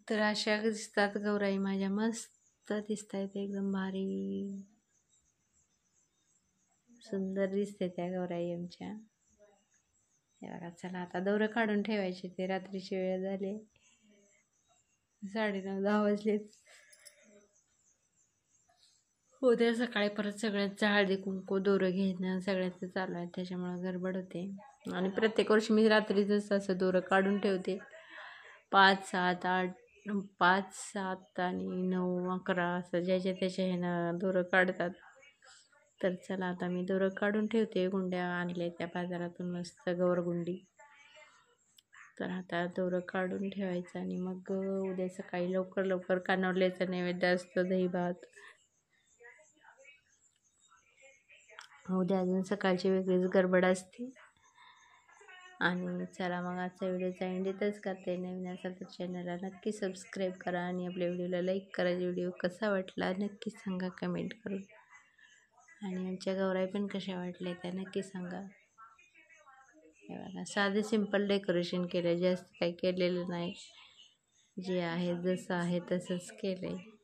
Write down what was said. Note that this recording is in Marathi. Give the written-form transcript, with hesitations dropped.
तर अशा दिसतात गौराई माझ्या, मस्त दिसत आहेत एकदम भारी, सुंदर दिसते त्या गौराई आमच्या. हे बघा, चला आता दोरं काढून ठेवायचे, ते रात्रीची वेळ झाली, 9:30-10 वाजलेत. उद्या सकाळी परत सगळ्यांचं हळदी कुंकू दोरं घेणं सगळ्यांचं चालू आहे, त्याच्यामुळं गडबड होते. आणि प्रत्येक वर्षी मी रात्रीच असं दोरं काढून ठेवते, 5, 7, 8, 5, 7 आणि 9, 11 असं ज्याच्या त्याच्या ह्यानं दोरं काढतात. तर चला आता मी दोरं काढून ठेवते. गुंड्या आणल्या त्या बाजारातून, मस्त गौरगुंडी. तर आता दोरं काढून ठेवायचं आणि मग उद्या सकाळी लवकर लवकर कानवल्याचा नैवेद्य असतो, दही भात. उद्या अजून सकाळची वेगळीच गडबड असते. आणि चला मग आजचा व्हिडिओचा एंड इथंच करते. नवीन असेल तर चॅनलला नक्की सबस्क्राईब करा आणि आपल्या व्हिडिओला लाईक करा. व्हिडिओ कसा वाटला नक्की सांगा कमेंट करून. आणि आमच्या गौराई पण कशा वाटल्या त्या नक्की सांगा. हे बघा, साधे सिंपल डेकोरेशन केलं, जास्त काही केलेलं नाही, जे आहे जसं आहे तसंच केलं आहे.